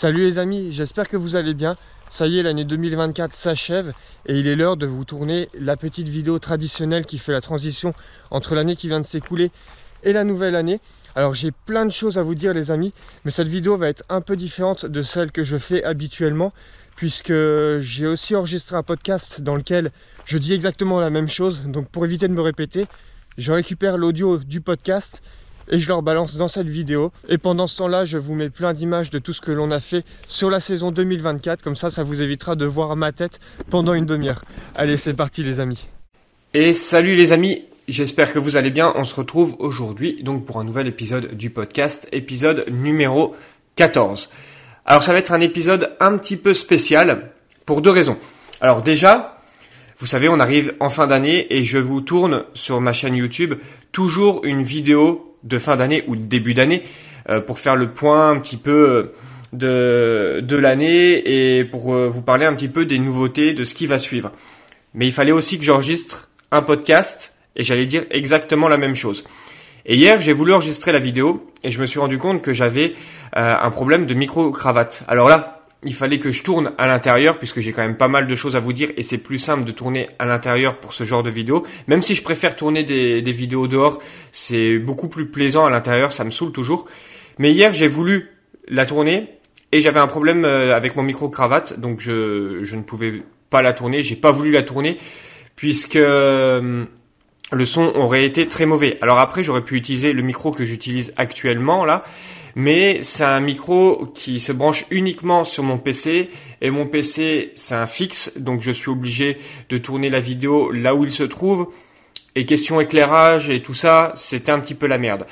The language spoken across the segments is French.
Salut les amis, j'espère que vous allez bien. Ça y est, l'année 2024 s'achève et il est l'heure de vous tourner la petite vidéo traditionnelle qui fait la transition entre l'année qui vient de s'écouler et la nouvelle année. Alors j'ai plein de choses à vous dire les amis, mais cette vidéo va être un peu différente de celle que je fais habituellement puisque j'ai aussi enregistré un podcast dans lequel je dis exactement la même chose. Donc pour éviter de me répéter, je récupère l'audio du podcast et je leur balance dans cette vidéo. Et pendant ce temps-là, je vous mets plein d'images de tout ce que l'on a fait sur la saison 2024. Comme ça vous évitera de voir ma tête pendant une demi-heure. Allez, c'est parti les amis. Et salut les amis, j'espère que vous allez bien. On se retrouve aujourd'hui donc pour un nouvel épisode du podcast, épisode numéro 14. Alors ça va être un épisode un petit peu spécial pour deux raisons. Alors déjà, vous savez, on arrive en fin d'année et je vous tourne sur ma chaîne YouTube toujours une vidéo de fin d'année ou de début d'année pour faire le point un petit peu de l'année et pour vous parler un petit peu des nouveautés, de ce qui va suivre. Mais il fallait aussi que j'enregistre un podcast et j'allais dire exactement la même chose. Et hier, j'ai voulu enregistrer la vidéo et je me suis rendu compte que j'avais un problème de micro-cravate. Alors là, il fallait que je tourne à l'intérieur puisque j'ai quand même pas mal de choses à vous dire et c'est plus simple de tourner à l'intérieur pour ce genre de vidéo. Même si je préfère tourner des vidéos dehors, c'est beaucoup plus plaisant à l'intérieur, ça me saoule toujours. Mais hier, j'ai voulu la tourner et j'avais un problème avec mon micro-cravate, donc je ne pouvais pas la tourner, j'ai pas voulu la tourner puisque le son aurait été très mauvais. Alors après, j'aurais pu utiliser le micro que j'utilise actuellement là, mais c'est un micro qui se branche uniquement sur mon PC et mon PC c'est un fixe, donc je suis obligé de tourner la vidéo là où il se trouve et question éclairage et tout ça, c'était un petit peu la merde.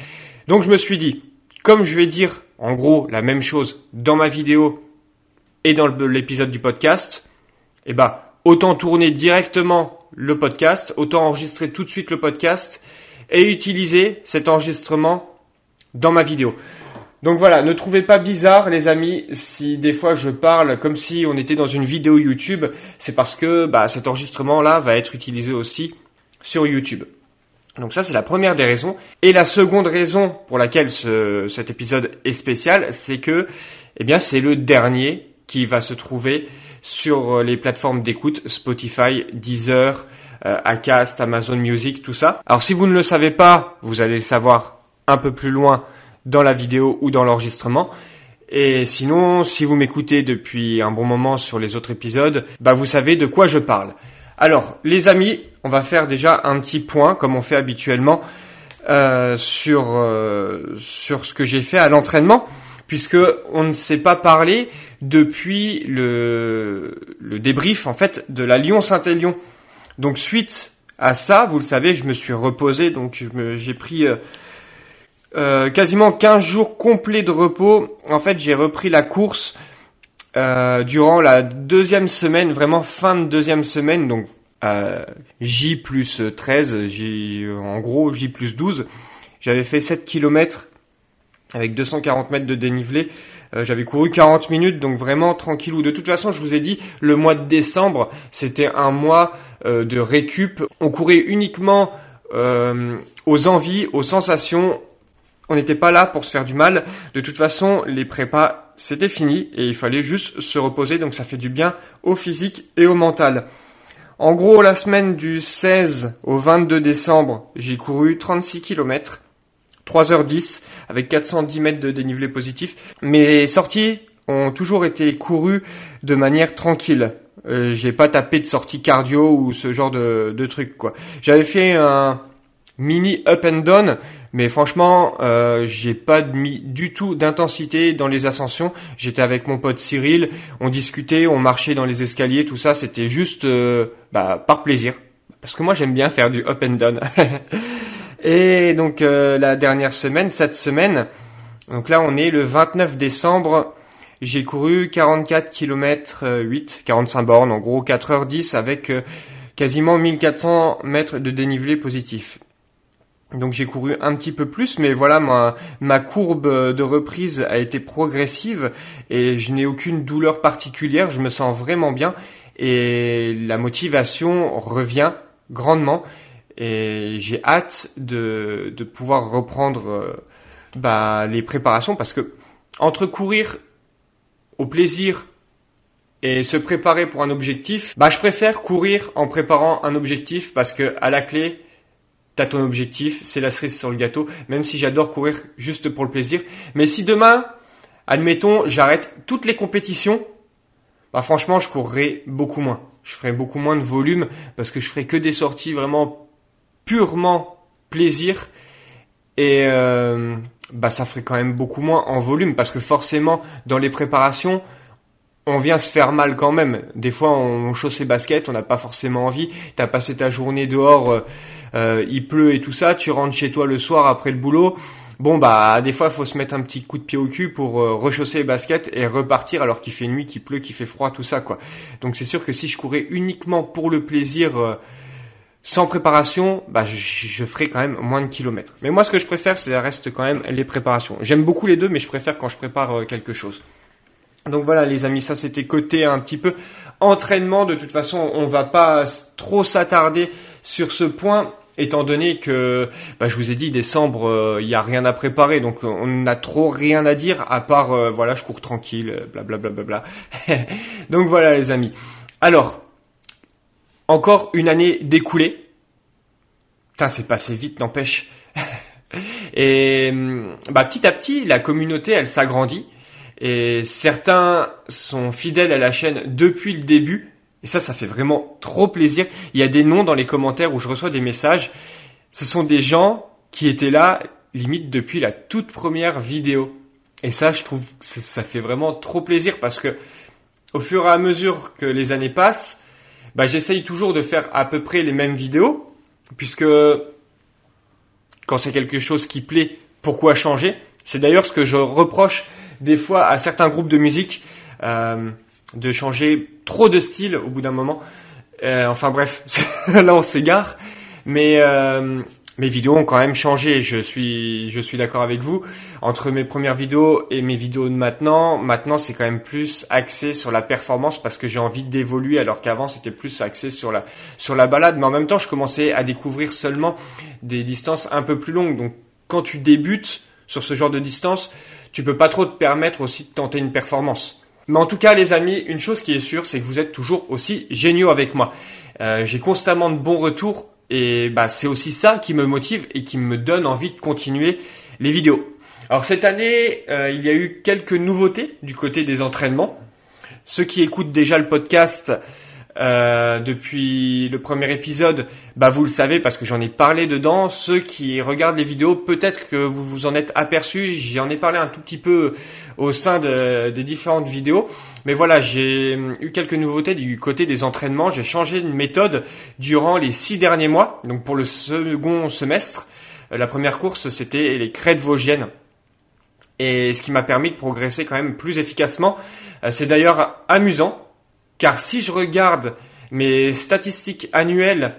Donc je me suis dit, comme je vais dire en gros la même chose dans ma vidéo et dans l'épisode du podcast, autant tourner directement le podcast, autant enregistrer tout de suite le podcast et utiliser cet enregistrement dans ma vidéo. Donc voilà, ne trouvez pas bizarre les amis si des fois je parle comme si on était dans une vidéo YouTube, c'est parce que cet enregistrement là va être utilisé aussi sur YouTube. Donc ça c'est la première des raisons. Et la seconde raison pour laquelle cet épisode est spécial, c'est que c'est le dernier qui va se trouver sur les plateformes d'écoute, Spotify, Deezer, Acast, Amazon Music, tout ça. Alors si vous ne le savez pas, vous allez le savoir un peu plus loin dans la vidéo ou dans l'enregistrement. Et sinon, si vous m'écoutez depuis un bon moment sur les autres épisodes, vous savez de quoi je parle. Alors, les amis, on va faire déjà un petit point, comme on fait habituellement, sur ce que j'ai fait à l'entraînement, puisque on ne s'est pas parlé depuis le débrief en fait de la Lyon-Saint-Élion. Donc suite à ça, vous le savez, je me suis reposé, donc j'ai pris quasiment 15 jours complets de repos. En fait, j'ai repris la course durant la deuxième semaine, vraiment fin de deuxième semaine, donc J plus 13, en gros J plus 12. J'avais fait 7 km avec 240 mètres de dénivelé. J'avais couru 40 minutes, donc vraiment tranquillou. De toute façon, je vous ai dit, le mois de décembre, c'était un mois de récup. On courait uniquement aux envies, aux sensations. On n'était pas là pour se faire du mal. De toute façon, les prépas, c'était fini et il fallait juste se reposer. Donc ça fait du bien au physique et au mental. En gros, la semaine du 16 au 22 décembre, j'ai couru 36 km, 3h10 avec 410 mètres de dénivelé positif. Mes sorties ont toujours été courues de manière tranquille. J'ai pas tapé de sortie cardio ou ce genre de truc, quoi. J'avais fait un mini up and down, mais franchement, j'ai pas mis du tout d'intensité dans les ascensions. J'étais avec mon pote Cyril, on discutait, on marchait dans les escaliers, tout ça, c'était juste par plaisir. Parce que moi, j'aime bien faire du up and down. Et donc, la dernière semaine, cette semaine, donc là, on est le 29 décembre, j'ai couru 44 km 8, 45 bornes, en gros 4h10 avec quasiment 1400 mètres de dénivelé positif. Donc j'ai couru un petit peu plus, mais voilà, ma courbe de reprise a été progressive et je n'ai aucune douleur particulière, je me sens vraiment bien et la motivation revient grandement et j'ai hâte de pouvoir reprendre les préparations parce que entre courir au plaisir et se préparer pour un objectif, je préfère courir en préparant un objectif parce que à la clé, t'as ton objectif, c'est la cerise sur le gâteau, même si j'adore courir juste pour le plaisir. Mais si demain, admettons, j'arrête toutes les compétitions, franchement, je courrai beaucoup moins. Je ferai beaucoup moins de volume parce que je ferai que des sorties vraiment purement plaisir et ça ferait quand même beaucoup moins en volume parce que forcément, dans les préparations, on vient se faire mal quand même. Des fois, on chausse les baskets, on n'a pas forcément envie. T'as passé ta journée dehors, il pleut et tout ça. Tu rentres chez toi le soir après le boulot. Des fois, il faut se mettre un petit coup de pied au cul pour rechausser les baskets et repartir alors qu'il fait nuit, qu'il pleut, qu'il fait froid, tout ça, quoi. Donc, c'est sûr que si je courais uniquement pour le plaisir, sans préparation, je ferais quand même moins de kilomètres. Mais moi, ce que je préfère, ça reste quand même les préparations. J'aime beaucoup les deux, mais je préfère quand je prépare quelque chose. Donc voilà les amis, ça c'était côté un petit peu entraînement. De toute façon, on va pas trop s'attarder sur ce point, étant donné que, je vous ai dit, décembre, il y a rien à préparer, donc on n'a trop rien à dire, à part, je cours tranquille, blablabla. Donc voilà les amis. Alors, encore une année découlée. Putain, c'est passé vite, n'empêche. Et petit à petit, la communauté, elle s'agrandit. Et certains sont fidèles à la chaîne depuis le début. Et ça fait vraiment trop plaisir. Il y a des noms dans les commentaires où je reçois des messages. Ce sont des gens qui étaient là, limite, depuis la toute première vidéo. Et ça, je trouve que ça fait vraiment trop plaisir parce que au fur et à mesure que les années passent, j'essaye toujours de faire à peu près les mêmes vidéos. Puisque quand c'est quelque chose qui plaît, pourquoi changer? C'est d'ailleurs ce que je reproche des fois à certains groupes de musique de changer trop de style au bout d'un moment. Bref, là on s'égare. Mais mes vidéos ont quand même changé. Je suis d'accord avec vous. Entre mes premières vidéos et mes vidéos de maintenant c'est quand même plus axé sur la performance parce que j'ai envie d'évoluer alors qu'avant c'était plus axé sur la balade. Mais en même temps, je commençais à découvrir seulement des distances un peu plus longues. Donc quand tu débutes sur ce genre de distance, tu peux pas trop te permettre aussi de tenter une performance. Mais en tout cas, les amis, une chose qui est sûre, c'est que vous êtes toujours aussi géniaux avec moi. J'ai constamment de bons retours et c'est aussi ça qui me motive et qui me donne envie de continuer les vidéos. Alors cette année, il y a eu quelques nouveautés du côté des entraînements. Ceux qui écoutent déjà le podcast depuis le premier épisode, vous le savez parce que j'en ai parlé dedans. Ceux qui regardent les vidéos, peut-être que vous vous en êtes aperçus. J'en ai parlé un tout petit peu au sein des différentes vidéos. Mais voilà, j'ai eu quelques nouveautés du côté des entraînements. J'ai changé de méthode durant les 6 derniers mois. Donc pour le second semestre, la première course, c'était les crêtes vosgiennes. Et ce qui m'a permis de progresser quand même plus efficacement. C'est d'ailleurs amusant. Car si je regarde mes statistiques annuelles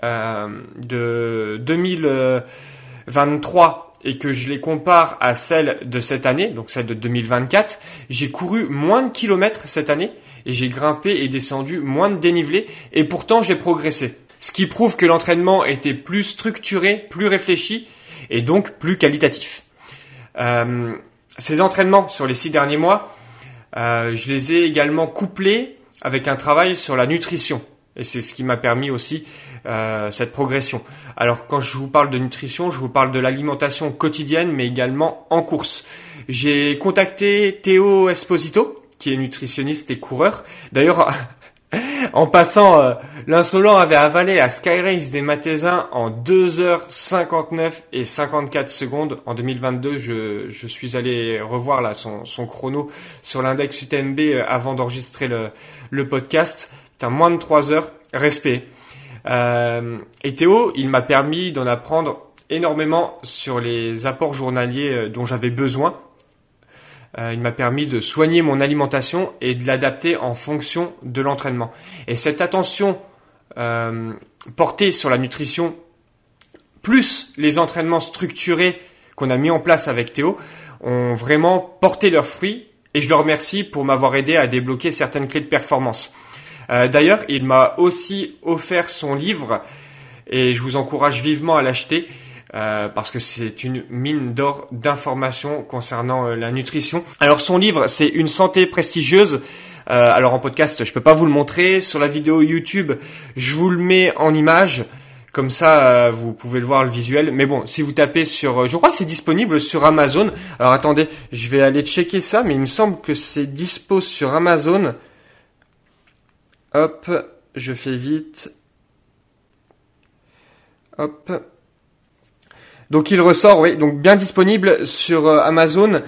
de 2023 et que je les compare à celles de cette année, donc celles de 2024, j'ai couru moins de kilomètres cette année et j'ai grimpé et descendu moins de dénivelé et pourtant j'ai progressé. Ce qui prouve que l'entraînement était plus structuré, plus réfléchi et donc plus qualitatif. Ces entraînements sur les 6 derniers mois, je les ai également couplés avec un travail sur la nutrition. Et c'est ce qui m'a permis aussi cette progression. Alors quand je vous parle de nutrition, je vous parle de l'alimentation quotidienne, mais également en course. J'ai contacté Théo Esposito, qui est nutritionniste et coureur. D'ailleurs, en passant, l'insolent avait avalé la Skyrace des Mathésins en 2h59 et 54 secondes. En 2022, je suis allé revoir là son chrono sur l'index UTMB avant d'enregistrer le podcast. Putain, moins de 3 heures, respect. Et Théo, il m'a permis d'en apprendre énormément sur les apports journaliers dont j'avais besoin. Il m'a permis de soigner mon alimentation et de l'adapter en fonction de l'entraînement. Et cette attention portée sur la nutrition, plus les entraînements structurés qu'on a mis en place avec Théo, ont vraiment porté leurs fruits. Et je le remercie pour m'avoir aidé à débloquer certaines clés de performance. D'ailleurs, il m'a aussi offert son livre, et je vous encourage vivement à l'acheter, parce que c'est une mine d'or d'informations concernant la nutrition. Alors son livre, c'est Une santé prestigieuse. Alors en podcast, je peux pas vous le montrer. Sur la vidéo YouTube, je vous le mets en image. Comme ça, vous pouvez le voir, le visuel. Mais bon, si vous tapez sur... je crois que c'est disponible sur Amazon. Alors attendez, je vais aller checker ça. Mais il me semble que c'est dispo sur Amazon. Hop, je fais vite. Hop. Donc il ressort, oui, donc bien disponible sur Amazon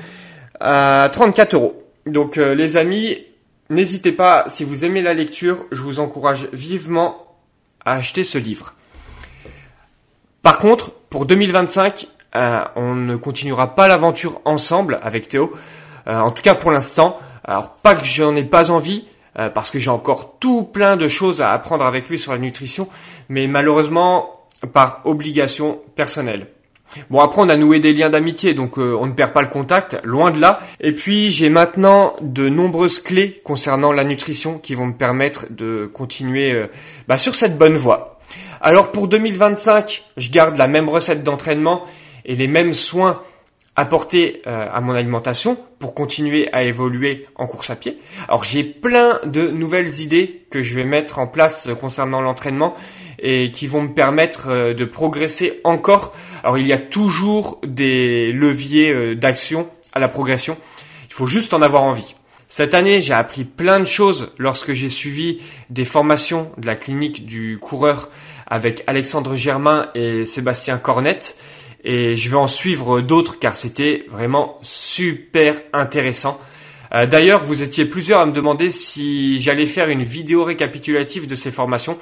à 34 €. Donc les amis, n'hésitez pas, si vous aimez la lecture, je vous encourage vivement à acheter ce livre. Par contre, pour 2025, on ne continuera pas l'aventure ensemble avec Théo. En tout cas pour l'instant. Alors pas que j'en ai pas envie, parce que j'ai encore tout plein de choses à apprendre avec lui sur la nutrition, mais malheureusement par obligation personnelle. Bon, après on a noué des liens d'amitié, donc on ne perd pas le contact, loin de là. Et puis j'ai maintenant de nombreuses clés concernant la nutrition qui vont me permettre de continuer sur cette bonne voie. Alors pour 2025, je garde la même recette d'entraînement et les mêmes soins apportés à mon alimentation pour continuer à évoluer en course à pied. Alors j'ai plein de nouvelles idées que je vais mettre en place concernant l'entraînement et qui vont me permettre de progresser encore. Alors il y a toujours des leviers d'action à la progression. Il faut juste en avoir envie. Cette année, j'ai appris plein de choses lorsque j'ai suivi des formations de la clinique du coureur avec Alexandre Germain et Sébastien Cornette. Et je vais en suivre d'autres car c'était vraiment super intéressant. D'ailleurs, vous étiez plusieurs à me demander si j'allais faire une vidéo récapitulative de ces formations.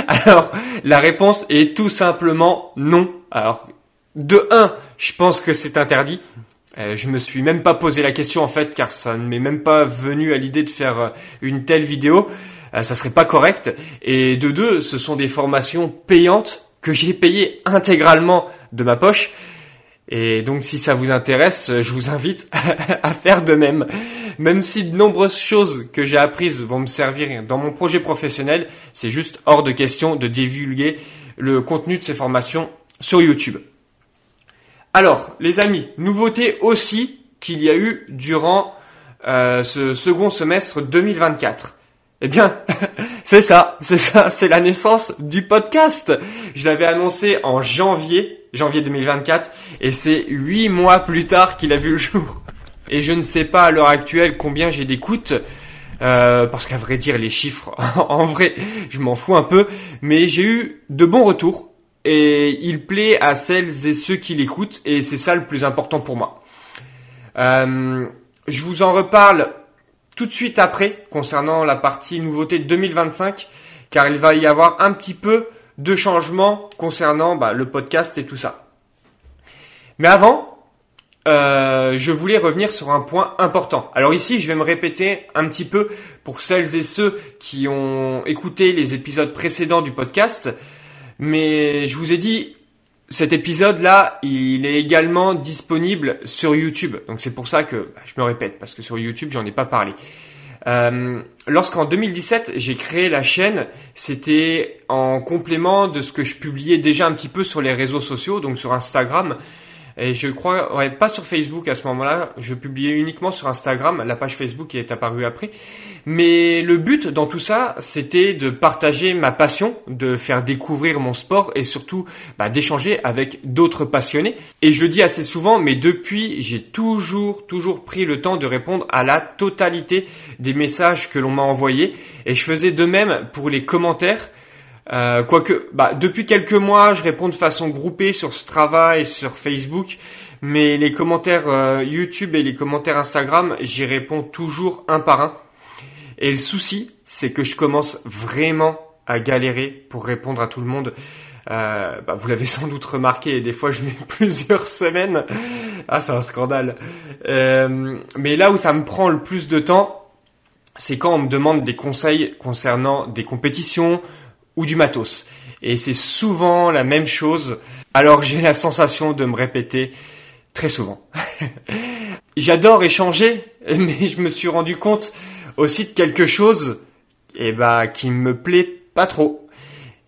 Alors, la réponse est tout simplement non. Alors, de 1, je pense que c'est interdit. Je me suis même pas posé la question en fait, car ça ne m'est même pas venu à l'idée de faire une telle vidéo. Ça serait pas correct. Et de 2, ce sont des formations payantes que j'ai payées intégralement de ma poche. Et donc si ça vous intéresse, je vous invite à faire de même. Même si de nombreuses choses que j'ai apprises vont me servir dans mon projet professionnel, c'est juste hors de question de divulguer le contenu de ces formations sur YouTube. Alors, les amis, nouveauté aussi qu'il y a eu durant ce second semestre 2024. Eh bien, c'est la naissance du podcast. Je l'avais annoncé en janvier 2024, et c'est 8 mois plus tard qu'il a vu le jour. Et je ne sais pas à l'heure actuelle combien j'ai d'écoutes, parce qu'à vrai dire, les chiffres, en vrai, je m'en fous un peu, mais j'ai eu de bons retours. Et il plaît à celles et ceux qui l'écoutent, et c'est ça le plus important pour moi. Je vous en reparle tout de suite après, concernant la partie nouveauté 2025, car il va y avoir un petit peu de changement concernant le podcast et tout ça. Mais avant, je voulais revenir sur un point important. Alors ici, je vais me répéter un petit peu pour celles et ceux qui ont écouté les épisodes précédents du podcast. Mais je vous ai dit, cet épisode-là, il est également disponible sur YouTube. Donc c'est pour ça que je me répète, parce que sur YouTube, j'en ai pas parlé. Lorsqu'en 2017, j'ai créé la chaîne, c'était en complément de ce que je publiais déjà un petit peu sur les réseaux sociaux, donc sur Instagram. Et je crois, pas sur Facebook à ce moment-là, je publiais uniquement sur Instagram, la page Facebook qui est apparue après. Mais le but dans tout ça, c'était de partager ma passion, de faire découvrir mon sport et surtout d'échanger avec d'autres passionnés. Et je le dis assez souvent, mais depuis, j'ai toujours pris le temps de répondre à la totalité des messages que l'on m'a envoyés. Et je faisais de même pour les commentaires. Quoique, depuis quelques mois, je réponds de façon groupée sur Strava et sur Facebook, mais les commentaires YouTube et les commentaires Instagram, j'y réponds toujours un par un. Et le souci, c'est que je commence vraiment à galérer pour répondre à tout le monde. Vous l'avez sans doute remarqué, des fois je mets plusieurs semaines. Ah, c'est un scandale. Mais là où ça me prend le plus de temps, c'est quand on me demande des conseils concernant des compétitions ou du matos. Et c'est souvent la même chose. Alors j'ai la sensation de me répéter très souvent. J'adore échanger, mais je me suis rendu compte aussi de quelque chose qui me plaît pas trop.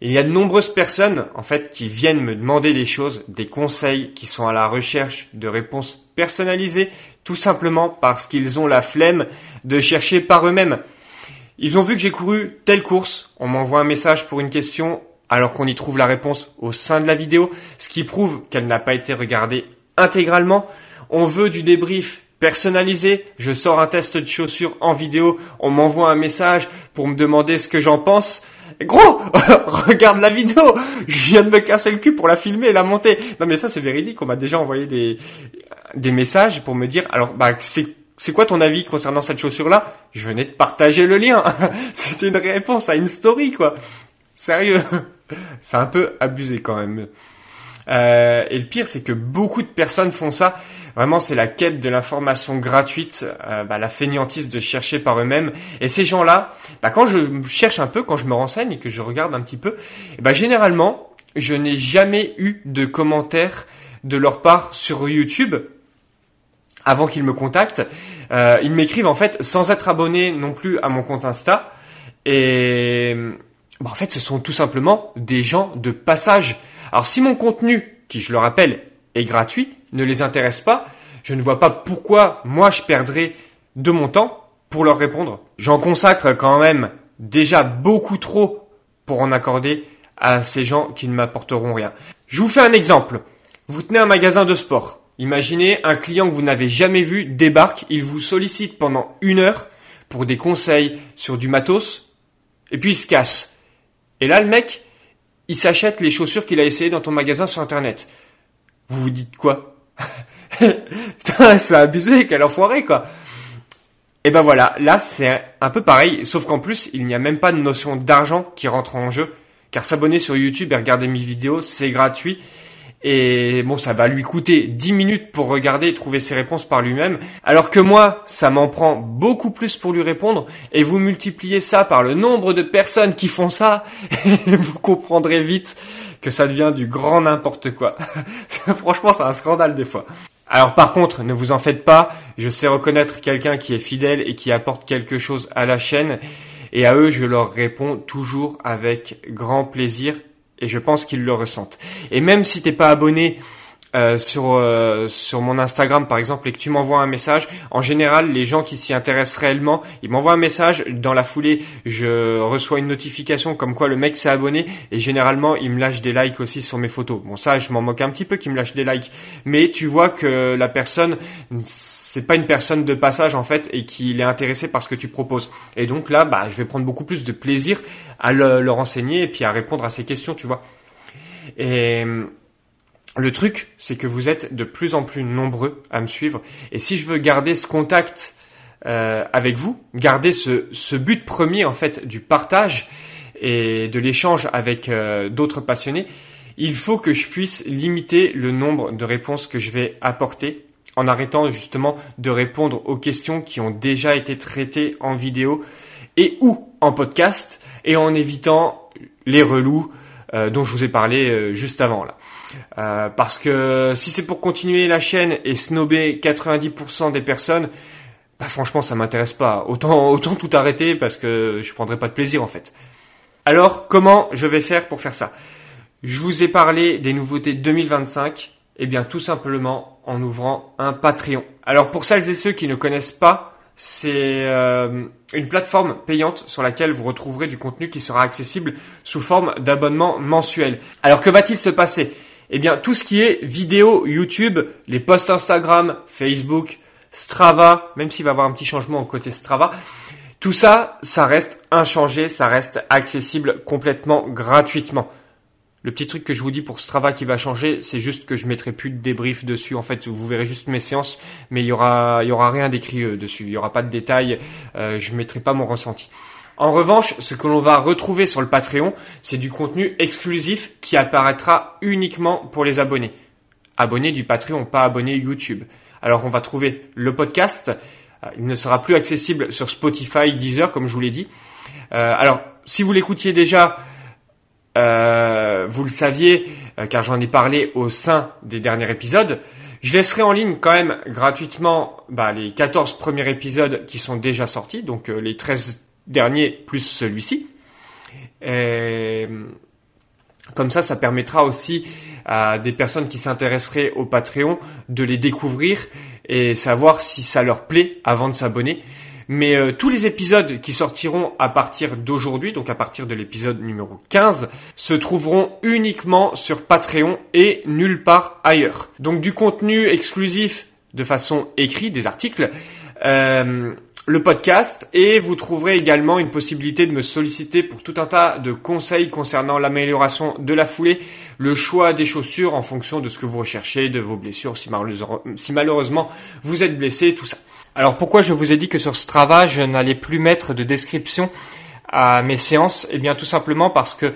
Il y a de nombreuses personnes, en fait, qui viennent me demander des choses, des conseils, qui sont à la recherche de réponses personnalisées, tout simplement parce qu'ils ont la flemme de chercher par eux-mêmes. Ils ont vu que j'ai couru telle course, on m'envoie un message pour une question, alors qu'on y trouve la réponse au sein de la vidéo, ce qui prouve qu'elle n'a pas été regardée intégralement. On veut du débrief personnalisé, je sors un test de chaussures en vidéo, on m'envoie un message pour me demander ce que j'en pense. Gros, regarde la vidéo, je viens de me casser le cul pour la filmer et la monter. Non mais ça c'est véridique, on m'a déjà envoyé des messages pour me dire, alors c'est quoi ton avis concernant cette chaussure-là? Je venais de partager le lien. C'était une réponse à une story, quoi. Sérieux. C'est un peu abusé quand même. Et le pire, c'est que beaucoup de personnes font ça. Vraiment, c'est la quête de l'information gratuite, la fainéantise de chercher par eux-mêmes. Et ces gens-là, quand je cherche un peu, quand je me renseigne et que je regarde un petit peu, généralement, je n'ai jamais eu de commentaires de leur part sur YouTube avant qu'ils me contactent. Ils m'écrivent en fait sans être abonnés non plus à mon compte Insta. Et en fait, ce sont tout simplement des gens de passage. Alors si mon contenu, qui je le rappelle, est gratuit, ne les intéresse pas, je ne vois pas pourquoi moi je perdrais de mon temps pour leur répondre. J'en consacre quand même déjà beaucoup trop pour en accorder à ces gens qui ne m'apporteront rien. Je vous fais un exemple. Vous tenez un magasin de sport. Imaginez un client que vous n'avez jamais vu débarque, il vous sollicite pendant 1 heure pour des conseils sur du matos, et puis il se casse. Et là, le mec, il s'achète les chaussures qu'il a essayées dans ton magasin sur Internet. Vous vous dites quoi? Putain, c'est abusé, quel enfoiré, quoi. Et voilà, là, c'est un peu pareil, sauf qu'en plus, il n'y a même pas de notion d'argent qui rentre en jeu, car s'abonner sur YouTube et regarder mes vidéos, c'est gratuit. Et ça va lui coûter 10 minutes pour regarder et trouver ses réponses par lui-même. Alors que moi, ça m'en prend beaucoup plus pour lui répondre. Et vous multipliez ça par le nombre de personnes qui font ça. Et vous comprendrez vite que ça devient du grand n'importe quoi. Franchement, c'est un scandale des fois. Alors par contre, ne vous en faites pas. Je sais reconnaître quelqu'un qui est fidèle et qui apporte quelque chose à la chaîne. Et à eux, je leur réponds toujours avec grand plaisir. Et je pense qu'ils le ressentent. Et même si t'es pas abonné sur mon Instagram par exemple et que tu m'envoies un message, en général les gens qui s'y intéressent réellement, ils m'envoient un message, dans la foulée je reçois une notification comme quoi le mec s'est abonné et généralement il me lâche des likes aussi sur mes photos. Bon ça je m'en moque un petit peu qu'il me lâche des likes, mais tu vois que la personne c'est pas une personne de passage en fait et qu'il est intéressé par ce que tu proposes. Et donc là je vais prendre beaucoup plus de plaisir à le renseigner et puis à répondre à ses questions, tu vois. Et le truc, c'est que vous êtes de plus en plus nombreux à me suivre. Et si je veux garder ce contact avec vous, garder ce but premier en fait du partage et de l'échange avec d'autres passionnés, il faut que je puisse limiter le nombre de réponses que je vais apporter en arrêtant justement de répondre aux questions qui ont déjà été traitées en vidéo et ou en podcast et en évitant les relous dont je vous ai parlé juste avant là. Parce que si c'est pour continuer la chaîne et snober 90% des personnes, franchement ça m'intéresse pas. Autant tout arrêter parce que je prendrai pas de plaisir en fait. Alors comment je vais faire pour faire ça? Je vous ai parlé des nouveautés 2025, et bien tout simplement en ouvrant un Patreon. Alors pour celles et ceux qui ne connaissent pas, c'est une plateforme payante sur laquelle vous retrouverez du contenu qui sera accessible sous forme d'abonnement mensuel. Alors que va-t-il se passer? Eh bien tout ce qui est vidéo YouTube, les posts Instagram, Facebook, Strava, même s'il va y avoir un petit changement au côté Strava, tout ça, ça reste inchangé, ça reste accessible complètement gratuitement. Le petit truc que je vous dis pour Strava qui va changer, c'est juste que je mettrai plus de débrief dessus. En fait, vous verrez juste mes séances, mais il y aura rien d'écrit dessus. Il y aura pas de détails. Je mettrai pas mon ressenti. En revanche, ce que l'on va retrouver sur le Patreon, c'est du contenu exclusif qui apparaîtra uniquement pour les abonnés. Abonnés du Patreon, pas abonnés YouTube. Alors, on va trouver le podcast. Il ne sera plus accessible sur Spotify, Deezer, comme je vous l'ai dit. Alors, si vous l'écoutiez déjà, vous le saviez, car j'en ai parlé au sein des derniers épisodes. Je laisserai en ligne quand même gratuitement les 14 premiers épisodes qui sont déjà sortis, donc les 13 derniers plus celui-ci. Comme ça permettra aussi à des personnes qui s'intéresseraient au Patreon de les découvrir et savoir si ça leur plaît avant de s'abonner. Mais tous les épisodes qui sortiront à partir d'aujourd'hui, donc à partir de l'épisode numéro 15, se trouveront uniquement sur Patreon et nulle part ailleurs. Donc du contenu exclusif de façon écrite, des articles, le podcast, et vous trouverez également une possibilité de me solliciter pour tout un tas de conseils concernant l'amélioration de la foulée, le choix des chaussures en fonction de ce que vous recherchez, de vos blessures, si malheureusement vous êtes blessé, tout ça. Alors pourquoi je vous ai dit que sur Strava, je n'allais plus mettre de description à mes séances? Eh bien tout simplement parce que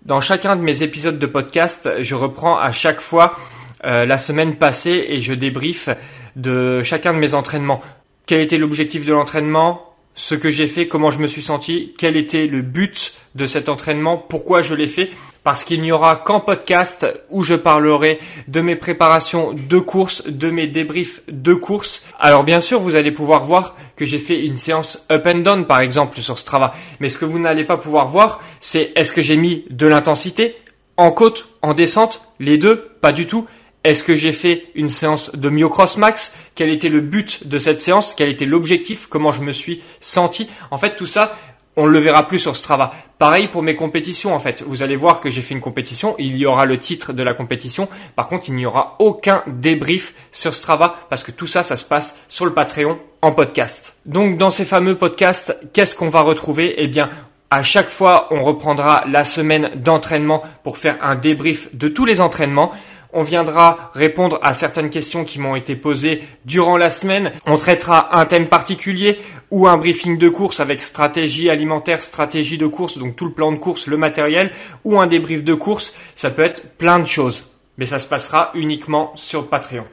dans chacun de mes épisodes de podcast, je reprends à chaque fois la semaine passée et je débriefe de chacun de mes entraînements. Quel était l'objectif de l'entraînement? Ce que j'ai fait, comment je me suis senti, quel était le but de cet entraînement, pourquoi je l'ai fait, parce qu'il n'y aura qu'en podcast où je parlerai de mes préparations de course, de mes débriefs de course. Alors bien sûr, vous allez pouvoir voir que j'ai fait une séance up and down par exemple sur Strava, mais ce que vous n'allez pas pouvoir voir, c'est est-ce que j'ai mis de l'intensité en côte, en descente, les deux, pas du tout. Est-ce que j'ai fait une séance de myocross max? Quel était le but de cette séance? Quel était l'objectif? Comment je me suis senti? En fait, tout ça, on ne le verra plus sur Strava. Pareil pour mes compétitions, en fait. Vous allez voir que j'ai fait une compétition. Il y aura le titre de la compétition. Par contre, il n'y aura aucun débrief sur Strava parce que tout ça, ça se passe sur le Patreon en podcast. Donc, dans ces fameux podcasts, qu'est-ce qu'on va retrouver? Eh bien, à chaque fois, on reprendra la semaine d'entraînement pour faire un débrief de tous les entraînements. On viendra répondre à certaines questions qui m'ont été posées durant la semaine. On traitera un thème particulier ou un briefing de course avec stratégie alimentaire, stratégie de course, donc tout le plan de course, le matériel, ou un débrief de course. Ça peut être plein de choses, mais ça se passera uniquement sur Patreon.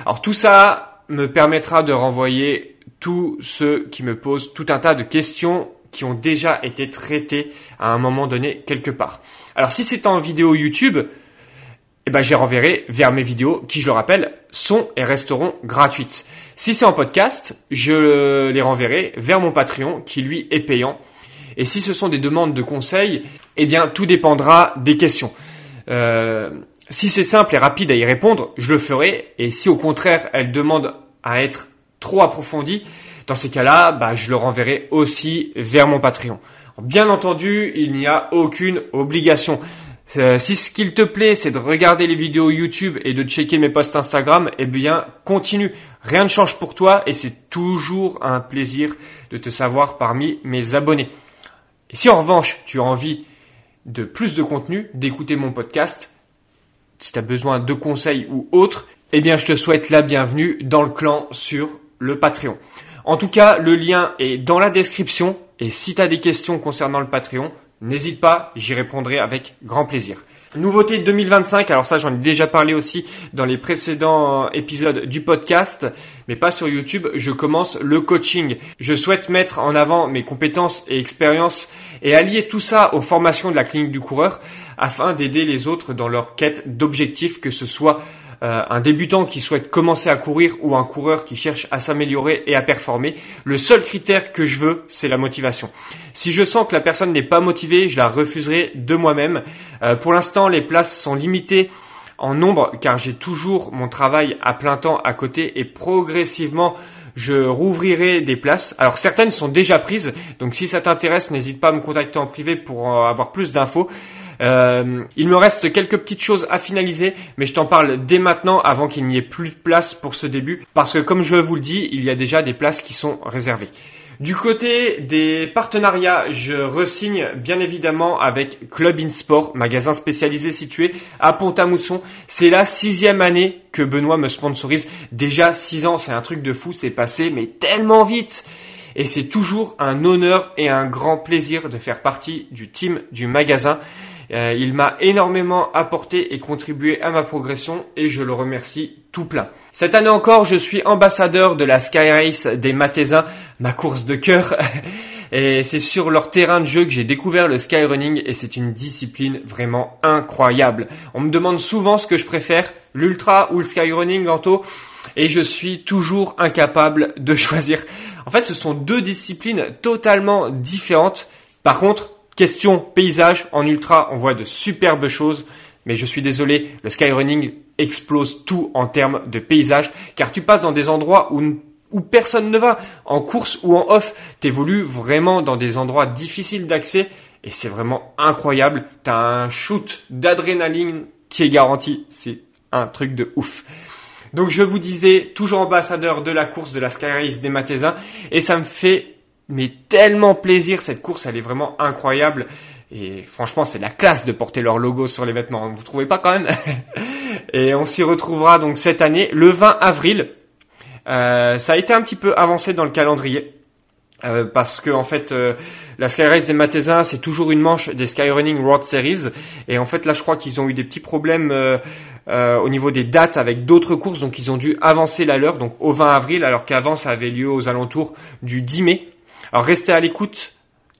Alors tout ça me permettra de renvoyer tous ceux qui me posent tout un tas de questions qui ont déjà été traitées à un moment donné quelque part. Alors si c'est en vidéo YouTube, eh ben, je les renverrai vers mes vidéos qui, je le rappelle, sont et resteront gratuites. Si c'est en podcast, je les renverrai vers mon Patreon qui, lui, est payant. Et si ce sont des demandes de conseils, eh bien, tout dépendra des questions. Si c'est simple et rapide à y répondre, je le ferai. Et si, au contraire, elles demandent à être trop approfondies, dans ces cas-là, je le renverrai aussi vers mon Patreon. Bien entendu, il n'y a aucune obligation. Si ce qu'il te plaît, c'est de regarder les vidéos YouTube et de checker mes posts Instagram, eh bien, continue. Rien ne change pour toi et c'est toujours un plaisir de te savoir parmi mes abonnés. Et si en revanche, tu as envie de plus de contenu, d'écouter mon podcast, si tu as besoin de conseils ou autres, eh bien, je te souhaite la bienvenue dans le clan sur le Patreon. En tout cas, le lien est dans la description et si tu as des questions concernant le Patreon, n'hésite pas, j'y répondrai avec grand plaisir. Nouveauté 2025, alors ça j'en ai déjà parlé aussi dans les précédents épisodes du podcast, mais pas sur YouTube, je commence le coaching. Je souhaite mettre en avant mes compétences et expériences et allier tout ça aux formations de la clinique du coureur afin d'aider les autres dans leur quête d'objectifs, que ce soit un débutant qui souhaite commencer à courir ou un coureur qui cherche à s'améliorer et à performer. Le seul critère que je veux, c'est la motivation. Si je sens que la personne n'est pas motivée, je la refuserai de moi-même. Pour l'instant, les places sont limitées en nombre car j'ai toujours mon travail à plein temps à côté et progressivement, je rouvrirai des places. Alors certaines sont déjà prises, donc si ça t'intéresse, n'hésite pas à me contacter en privé pour avoir plus d'infos. Il me reste quelques petites choses à finaliser, mais je t'en parle dès maintenant avant qu'il n'y ait plus de place pour ce début, parce que comme je vous le dis, il y a déjà des places qui sont réservées. Du côté des partenariats, je re-signe bien évidemment avec Club in Sport, magasin spécialisé situé à Pont-à-Mousson. C'est la 6e année que Benoît me sponsorise. Déjà 6 ans, c'est un truc de fou, c'est passé mais tellement vite. Et c'est toujours un honneur et un grand plaisir de faire partie du team du magasin. Il m'a énormément apporté et contribué à ma progression et je le remercie tout plein. Cette année encore, je suis ambassadeur de la Sky Race des Mathésins, ma course de cœur. Et c'est sur leur terrain de jeu que j'ai découvert le skyrunning et c'est une discipline vraiment incroyable. On me demande souvent ce que je préfère, l'ultra ou le skyrunning, Anto, et je suis toujours incapable de choisir. En fait, ce sont deux disciplines totalement différentes. Par contre, Question paysage, en ultra, on voit de superbes choses. Mais je suis désolé, le skyrunning explose tout en termes de paysage, car tu passes dans des endroits où personne ne va. En course ou en off, t'évolues vraiment dans des endroits difficiles d'accès et c'est vraiment incroyable. T'as un shoot d'adrénaline qui est garanti. C'est un truc de ouf. Donc je vous disais, toujours ambassadeur de la course de la Sky Race des Mathésins et ça me fait tellement plaisir. Cette course, elle est vraiment incroyable. Et franchement, c'est la classe de porter leur logo sur les vêtements. Vous trouvez pas quand même? Et on s'y retrouvera donc cette année, le 20 avril. Ça a été un petit peu avancé dans le calendrier. Parce que en fait, la Sky Race des Mathésins, c'est toujours une manche des Skyrunning World Series. Et en fait, là, je crois qu'ils ont eu des petits problèmes au niveau des dates avec d'autres courses. Donc, ils ont dû avancer la leur, donc au 20 avril, alors qu'avant, ça avait lieu aux alentours du 10 mai. Alors, restez à l'écoute,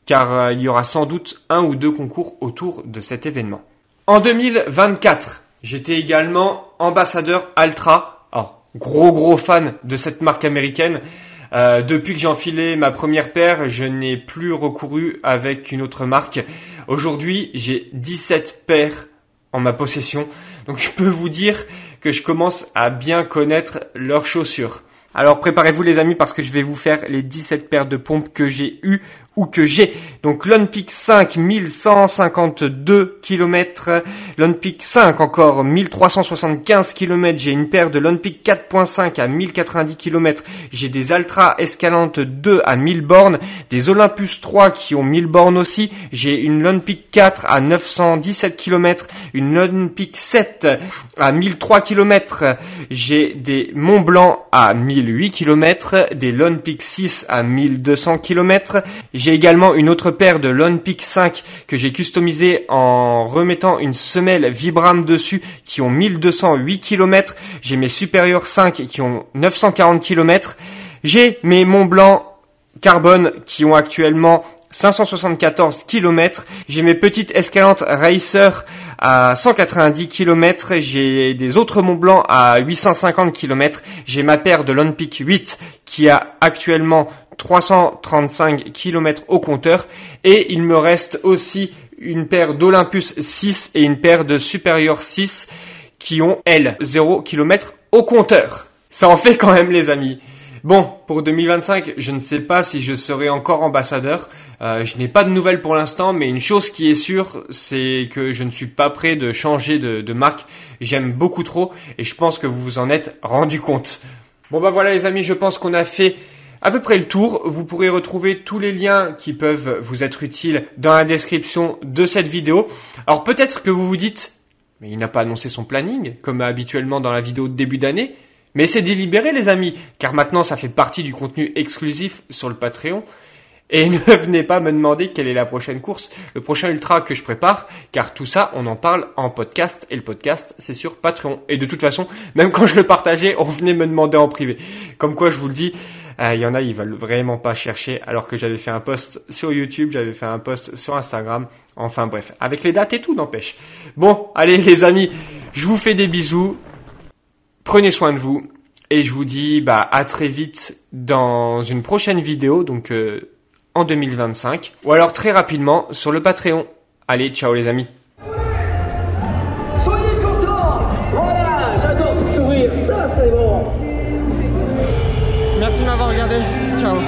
car il y aura sans doute 1 ou 2 concours autour de cet événement. En 2024, j'étais également ambassadeur Altra. Alors, gros fan de cette marque américaine. Depuis que j'ai enfilé ma première paire, je n'ai plus recouru avec une autre marque. Aujourd'hui, j'ai 17 paires en ma possession. Donc, je peux vous dire que je commence à bien connaître leurs chaussures. Alors préparez-vous les amis parce que je vais vous faire les 17 paires de pompes que j'ai eues ou que j'ai. Donc l'Unpeak 5 1152 km, l'Unpeak 5 encore 1375 km, j'ai une paire de l'Unpeak 4.5 à 1090 km, j'ai des Altra Escalante 2 à 1000 bornes, des Olympus 3 qui ont 1000 bornes aussi, j'ai une l'Unpeak 4 à 917 km, une l'Unpeak 7 à 1003 km, j'ai des Mont Blanc à 1008 km, des l'Unpeak 6 à 1200 km, j'ai également une autre paire de l'Unpeak 5 que j'ai customisé en remettant une semelle Vibram dessus qui ont 1208 km. J'ai mes Superior 5 qui ont 940 km. J'ai mes Mont Blanc Carbone qui ont actuellement 574 km. J'ai mes petites Escalante Racer à 190 km. J'ai des autres Mont Blanc à 850 km. J'ai ma paire de l'Unpeak 8 qui a actuellement 335 km au compteur. Et il me reste aussi une paire d'Olympus 6 et une paire de Superior 6 qui ont, elles, 0 km au compteur. Ça en fait quand même les amis. Bon, pour 2025, je ne sais pas si je serai encore ambassadeur. Je n'ai pas de nouvelles pour l'instant, mais une chose qui est sûre, c'est que je ne suis pas prêt de changer de marque. J'aime beaucoup trop et je pense que vous vous en êtes rendu compte. Bon bah voilà les amis, je pense qu'on a fait à peu près le tour. Vous pourrez retrouver tous les liens qui peuvent vous être utiles dans la description de cette vidéo. Alors peut-être que vous vous dites, mais il n'a pas annoncé son planning, comme habituellement dans la vidéo de début d'année. Mais c'est délibéré les amis, car maintenant ça fait partie du contenu exclusif sur le Patreon. Et ne venez pas me demander quelle est la prochaine course, le prochain ultra que je prépare, car tout ça on en parle en podcast, et le podcast c'est sur Patreon. Et de toute façon, même quand je le partageais, on venait me demander en privé. Comme quoi je vous le dis, il y en a ils veulent vraiment pas chercher, alors que j'avais fait un post sur YouTube, j'avais fait un post sur Instagram, enfin bref, avec les dates et tout n'empêche. Bon, allez les amis, je vous fais des bisous. Prenez soin de vous et je vous dis à très vite dans une prochaine vidéo, donc en 2025, ou alors très rapidement sur le Patreon. Allez, ciao les amis. Soyez contents. Voilà, j'adore ce sourire, ça c'est bon. Merci de m'avoir regardé. Ciao.